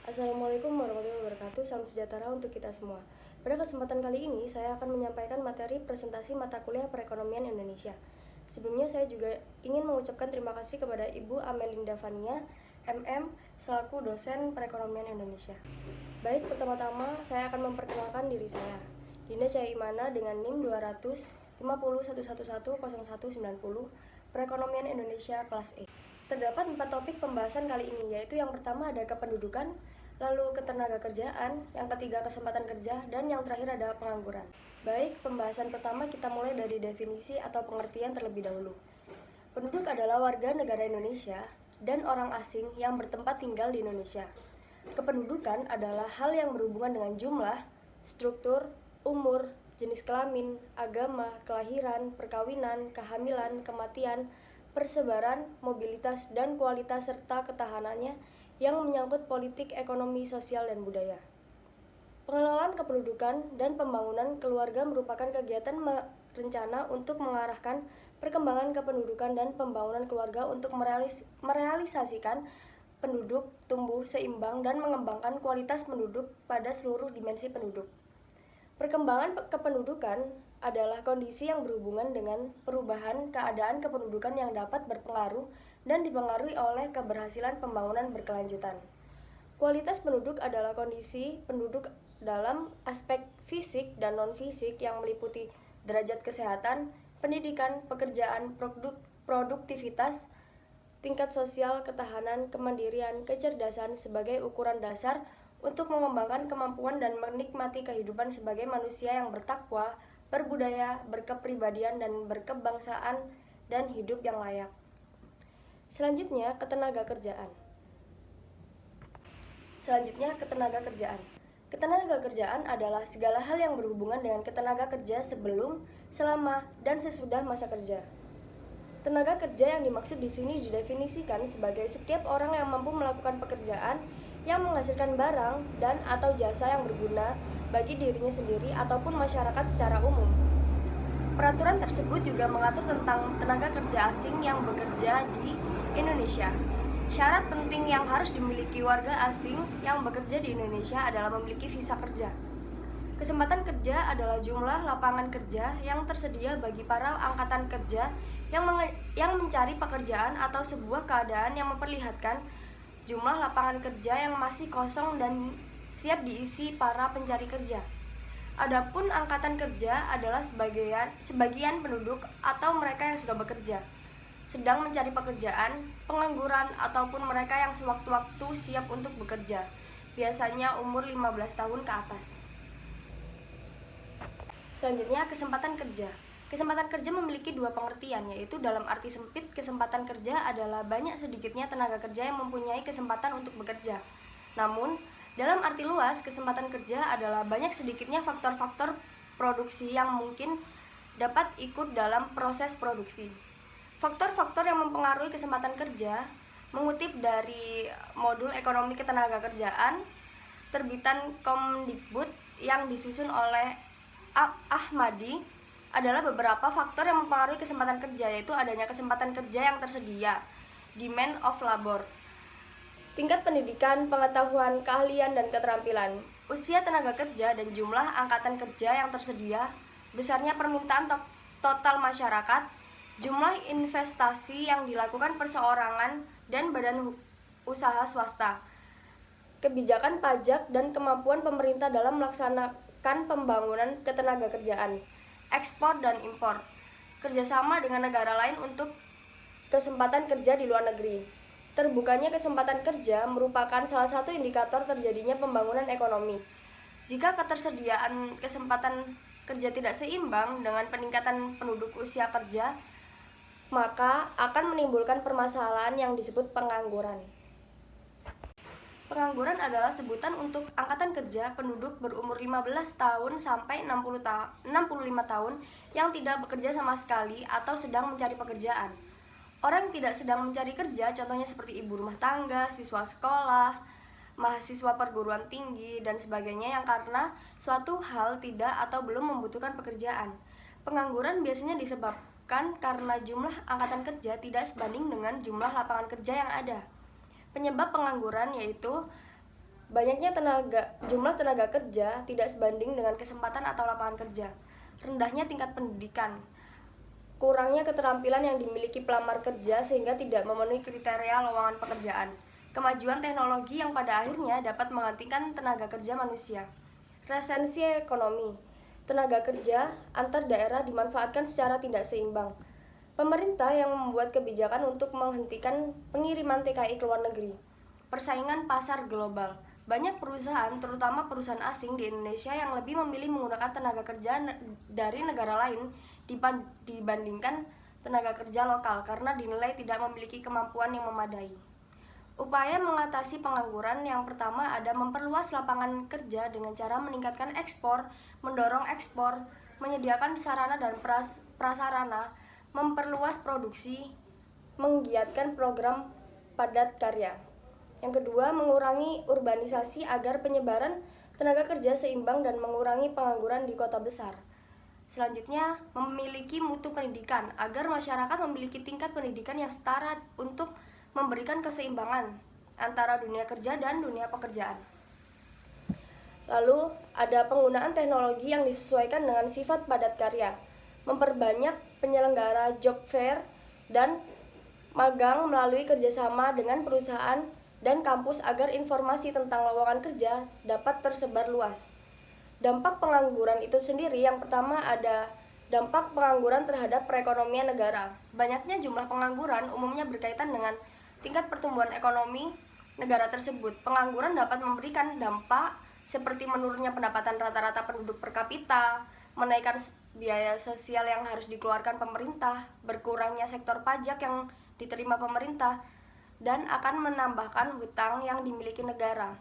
Assalamualaikum warahmatullahi wabarakatuh. Salam sejahtera untuk kita semua. Pada kesempatan kali ini, saya akan menyampaikan materi presentasi mata kuliah perekonomian Indonesia. Sebelumnya, saya juga ingin mengucapkan terima kasih kepada Ibu Amelinda Vania, MM, selaku dosen perekonomian Indonesia. Baik, pertama-tama saya akan memperkenalkan diri saya. Dinda Caimana dengan NIM 250.111.0190, Perekonomian Indonesia kelas E. Terdapat 4 topik pembahasan kali ini, yaitu yang pertama ada kependudukan, lalu ketenagakerjaan, yang ketiga kesempatan kerja, dan yang terakhir ada pengangguran. Baik, pembahasan pertama kita mulai dari definisi atau pengertian terlebih dahulu. Penduduk adalah warga negara Indonesia dan orang asing yang bertempat tinggal di Indonesia. Kependudukan adalah hal yang berhubungan dengan jumlah, struktur, umur, jenis kelamin, agama, kelahiran, perkawinan, kehamilan, kematian, persebaran, mobilitas, dan kualitas serta ketahanannya yang menyangkut politik, ekonomi, sosial, dan budaya. Pengelolaan kependudukan dan pembangunan keluarga merupakan kegiatan rencana untuk mengarahkan perkembangan kependudukan dan pembangunan keluarga untuk merealisasikan penduduk tumbuh seimbang dan mengembangkan kualitas penduduk pada seluruh dimensi penduduk. Perkembangan kependudukan adalah kondisi yang berhubungan dengan perubahan keadaan kependudukan yang dapat berpengaruh dan dipengaruhi oleh keberhasilan pembangunan berkelanjutan. Kualitas penduduk adalah kondisi penduduk dalam aspek fisik dan non-fisik yang meliputi derajat kesehatan, pendidikan, pekerjaan, produktivitas, tingkat sosial, ketahanan, kemandirian, kecerdasan sebagai ukuran dasar untuk mengembangkan kemampuan dan menikmati kehidupan sebagai manusia yang bertakwa, berbudaya, berkepribadian, dan berkebangsaan, dan hidup yang layak. Selanjutnya, ketenagakerjaan. Ketenagakerjaan adalah segala hal yang berhubungan dengan ketenaga kerja sebelum, selama, dan sesudah masa kerja. Tenaga kerja yang dimaksud di sini didefinisikan sebagai setiap orang yang mampu melakukan pekerjaan yang menghasilkan barang dan atau jasa yang berguna bagi dirinya sendiri ataupun masyarakat secara umum. Peraturan tersebut juga mengatur tentang tenaga kerja asing yang bekerja di Indonesia. Syarat penting yang harus dimiliki warga asing yang bekerja di Indonesia adalah memiliki visa kerja. Kesempatan kerja adalah jumlah lapangan kerja yang tersedia bagi para angkatan kerja yang mencari pekerjaan atau sebuah keadaan yang memperlihatkan jumlah lapangan kerja yang masih kosong dan siap diisi para pencari kerja. Adapun angkatan kerja adalah sebagian penduduk atau mereka yang sudah bekerja, sedang mencari pekerjaan, pengangguran, ataupun mereka yang sewaktu-waktu siap untuk bekerja, biasanya umur 15 tahun ke atas. Selanjutnya, kesempatan kerja. Kesempatan kerja memiliki dua pengertian, yaitu dalam arti sempit, kesempatan kerja adalah banyak sedikitnya tenaga kerja yang mempunyai kesempatan untuk bekerja. Namun, dalam arti luas, kesempatan kerja adalah banyak sedikitnya faktor-faktor produksi yang mungkin dapat ikut dalam proses produksi. Faktor-faktor yang mempengaruhi kesempatan kerja mengutip dari modul ekonomi ketenagakerjaan terbitan Kemdikbud yang disusun oleh Ahmadi adalah beberapa faktor yang mempengaruhi kesempatan kerja, yaitu adanya kesempatan kerja yang tersedia, demand of labor, tingkat pendidikan, pengetahuan, keahlian, dan keterampilan, usia tenaga kerja dan jumlah angkatan kerja yang tersedia, besarnya permintaan total masyarakat, jumlah investasi yang dilakukan perseorangan dan badan usaha swasta, kebijakan pajak dan kemampuan pemerintah dalam melaksanakan pembangunan ketenagakerjaan, ekspor dan impor, kerjasama dengan negara lain untuk kesempatan kerja di luar negeri. Terbukanya kesempatan kerja merupakan salah satu indikator terjadinya pembangunan ekonomi. Jika ketersediaan kesempatan kerja tidak seimbang dengan peningkatan penduduk usia kerja, maka akan menimbulkan permasalahan yang disebut pengangguran. Pengangguran adalah sebutan untuk angkatan kerja penduduk berumur 15 tahun sampai 65 tahun yang tidak bekerja sama sekali atau sedang mencari pekerjaan. Orang yang tidak sedang mencari kerja, contohnya seperti ibu rumah tangga, siswa sekolah, mahasiswa perguruan tinggi, dan sebagainya yang karena suatu hal tidak atau belum membutuhkan pekerjaan. Pengangguran biasanya disebabkan karena jumlah angkatan kerja tidak sebanding dengan jumlah lapangan kerja yang ada. Penyebab pengangguran yaitu Banyaknya jumlah tenaga kerja tidak sebanding dengan kesempatan atau lapangan kerja. Rendahnya tingkat pendidikan. Kurangnya keterampilan yang dimiliki pelamar kerja sehingga tidak memenuhi kriteria lowongan pekerjaan. Kemajuan teknologi yang pada akhirnya dapat menggantikan tenaga kerja manusia. Resensi ekonomi. Tenaga kerja antar daerah dimanfaatkan secara tidak seimbang. Pemerintah yang membuat kebijakan untuk menghentikan pengiriman TKI ke luar negeri. Persaingan pasar global. Banyak perusahaan, terutama perusahaan asing di Indonesia yang lebih memilih menggunakan tenaga kerja dari negara lain dibandingkan tenaga kerja lokal karena dinilai tidak memiliki kemampuan yang memadai. Upaya mengatasi pengangguran yang pertama ada memperluas lapangan kerja dengan cara meningkatkan ekspor, mendorong ekspor, menyediakan sarana dan prasarana, memperluas produksi, menggiatkan program padat karya. Yang kedua, mengurangi urbanisasi agar penyebaran tenaga kerja seimbang dan mengurangi pengangguran di kota besar. Selanjutnya, memiliki mutu pendidikan agar masyarakat memiliki tingkat pendidikan yang setara untuk memberikan keseimbangan antara dunia kerja dan dunia pekerjaan. Lalu, ada penggunaan teknologi yang disesuaikan dengan sifat padat karya, memperbanyak penyelenggara job fair dan magang melalui kerjasama dengan perusahaan dan kampus agar informasi tentang lowongan kerja dapat tersebar luas. Dampak pengangguran itu sendiri, yang pertama ada dampak pengangguran terhadap perekonomian negara. Banyaknya jumlah pengangguran umumnya berkaitan dengan tingkat pertumbuhan ekonomi negara tersebut. Pengangguran dapat memberikan dampak seperti menurunnya pendapatan rata-rata penduduk per kapita, menaikkan biaya sosial yang harus dikeluarkan pemerintah, berkurangnya sektor pajak yang diterima pemerintah, dan akan menambahkan hutang yang dimiliki negara.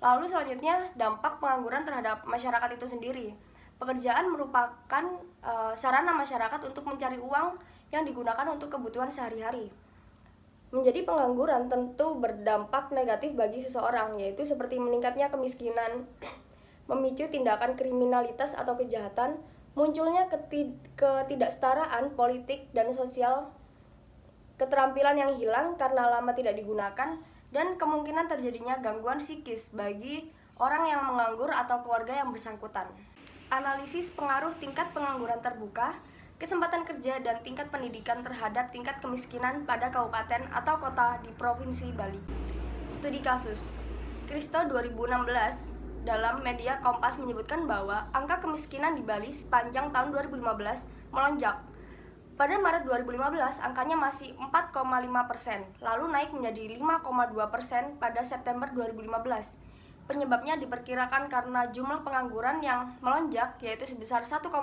Lalu selanjutnya, dampak pengangguran terhadap masyarakat itu sendiri. Pekerjaan merupakan sarana masyarakat untuk mencari uang yang digunakan untuk kebutuhan sehari-hari. Menjadi pengangguran tentu berdampak negatif bagi seseorang, yaitu seperti meningkatnya kemiskinan, memicu tindakan kriminalitas atau kejahatan, munculnya ketidaksetaraan politik dan sosial, keterampilan yang hilang karena lama tidak digunakan, dan kemungkinan terjadinya gangguan psikis bagi orang yang menganggur atau keluarga yang bersangkutan. Analisis pengaruh tingkat pengangguran terbuka, kesempatan kerja, dan tingkat pendidikan terhadap tingkat kemiskinan pada kabupaten atau kota di Provinsi Bali. Studi kasus Kristo 2016 dalam media Kompas menyebutkan bahwa angka kemiskinan di Bali sepanjang tahun 2015 melonjak. Pada Maret 2015, angkanya masih 4,5%, lalu naik menjadi 5,2% pada September 2015. Penyebabnya diperkirakan karena jumlah pengangguran yang melonjak, yaitu sebesar 1,4%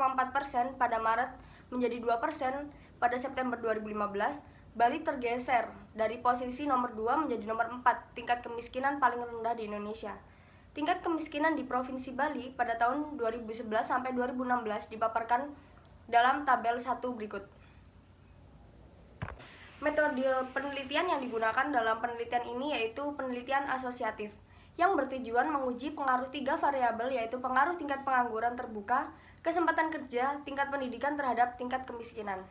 pada Maret menjadi 2% pada September 2015. Bali tergeser dari posisi nomor 2 menjadi nomor 4 tingkat kemiskinan paling rendah di Indonesia. Tingkat kemiskinan di Provinsi Bali pada tahun 2011 sampai 2016 dipaparkan dalam tabel 1 berikut. Metode penelitian yang digunakan dalam penelitian ini yaitu penelitian asosiatif, yang bertujuan menguji pengaruh 3 variabel, yaitu pengaruh tingkat pengangguran terbuka, kesempatan kerja, tingkat pendidikan terhadap tingkat kemiskinan.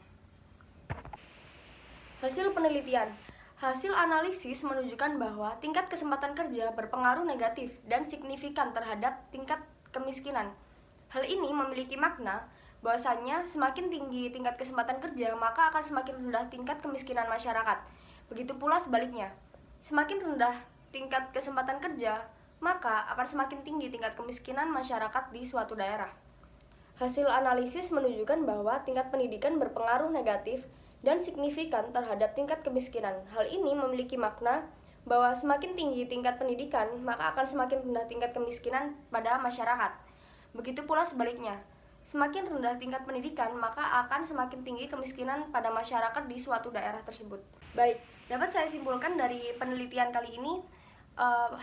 Hasil penelitian. Hasil analisis menunjukkan bahwa tingkat kesempatan kerja berpengaruh negatif dan signifikan terhadap tingkat kemiskinan. Hal ini memiliki makna bahwasanya semakin tinggi tingkat kesempatan kerja, maka akan semakin rendah tingkat kemiskinan masyarakat. Begitu pula sebaliknya. Semakin rendah tingkat kesempatan kerja, maka akan semakin tinggi tingkat kemiskinan masyarakat di suatu daerah. Hasil analisis menunjukkan bahwa tingkat pendidikan berpengaruh negatif dan signifikan terhadap tingkat kemiskinan. Hal ini memiliki makna bahwa semakin tinggi tingkat pendidikan, maka akan semakin rendah tingkat kemiskinan pada masyarakat. Begitu pula sebaliknya. Semakin rendah tingkat pendidikan, maka akan semakin tinggi kemiskinan pada masyarakat di suatu daerah tersebut. Baik, dapat saya simpulkan dari penelitian kali ini,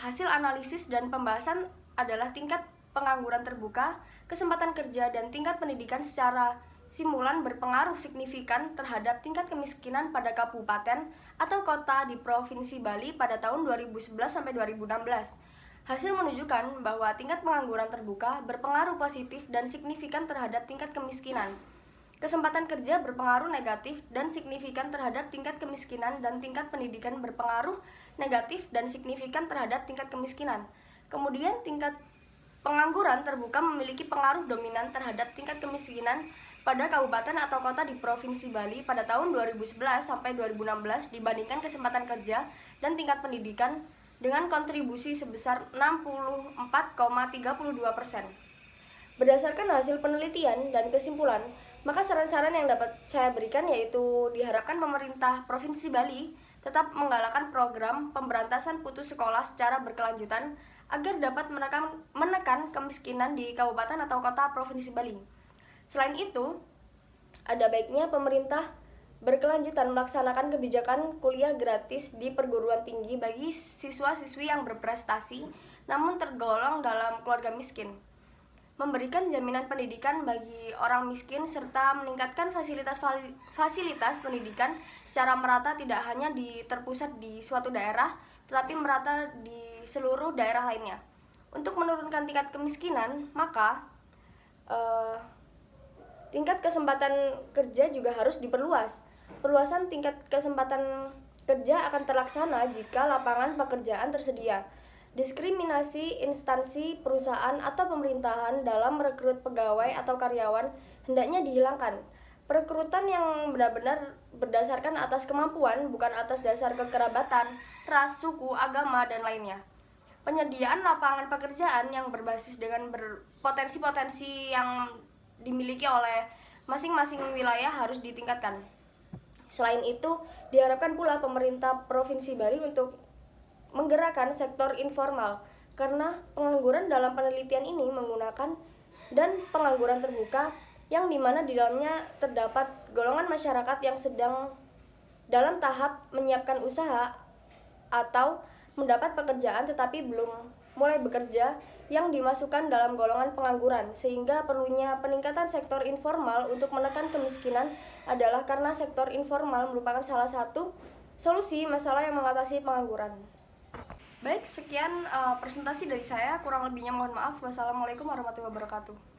hasil analisis dan pembahasan adalah tingkat pengangguran terbuka, kesempatan kerja, dan tingkat pendidikan secara simulan berpengaruh signifikan terhadap tingkat kemiskinan pada kabupaten atau kota di Provinsi Bali pada tahun 2011 sampai 2016. Hasil menunjukkan bahwa tingkat pengangguran terbuka berpengaruh positif dan signifikan terhadap tingkat kemiskinan. Kesempatan kerja berpengaruh negatif dan signifikan terhadap tingkat kemiskinan, dan tingkat pendidikan berpengaruh negatif dan signifikan terhadap tingkat kemiskinan. Kemudian tingkat pengangguran terbuka memiliki pengaruh dominan terhadap tingkat kemiskinan pada kabupaten atau kota di Provinsi Bali pada tahun 2011 sampai 2016 dibandingkan kesempatan kerja dan tingkat pendidikan dengan kontribusi sebesar 64,32%. Berdasarkan hasil penelitian dan kesimpulan, maka saran-saran yang dapat saya berikan yaitu diharapkan pemerintah Provinsi Bali tetap menggalakkan program pemberantasan putus sekolah secara berkelanjutan agar dapat menekan kemiskinan di kabupaten atau kota Provinsi Bali. Selain itu, ada baiknya pemerintah berkelanjutan melaksanakan kebijakan kuliah gratis di perguruan tinggi bagi siswa-siswi yang berprestasi namun tergolong dalam keluarga miskin, memberikan jaminan pendidikan bagi orang miskin, serta meningkatkan fasilitas pendidikan secara merata tidak hanya terpusat di suatu daerah, tetapi merata di seluruh daerah lainnya. Untuk menurunkan tingkat kemiskinan, maka tingkat kesempatan kerja juga harus diperluas. Perluasan tingkat kesempatan kerja akan terlaksana jika lapangan pekerjaan tersedia. Diskriminasi instansi perusahaan atau pemerintahan dalam merekrut pegawai atau karyawan hendaknya dihilangkan. Perekrutan yang benar-benar berdasarkan atas kemampuan, bukan atas dasar kekerabatan, ras, suku, agama, dan lainnya. Penyediaan lapangan pekerjaan yang berbasis dengan berpotensi-potensi yang dimiliki oleh masing-masing wilayah harus ditingkatkan. Selain itu, diharapkan pula pemerintah Provinsi Bali untuk menggerakkan sektor informal, karena pengangguran dalam penelitian ini menggunakan dan pengangguran terbuka yang dimana di dalamnya terdapat golongan masyarakat yang sedang dalam tahap menyiapkan usaha atau mendapat pekerjaan tetapi belum mulai bekerja yang dimasukkan dalam golongan pengangguran, sehingga perlunya peningkatan sektor informal untuk menekan kemiskinan adalah karena sektor informal merupakan salah satu solusi masalah yang mengatasi pengangguran. Baik, sekian presentasi dari saya. Kurang lebihnya mohon maaf. Wassalamualaikum warahmatullahi wabarakatuh.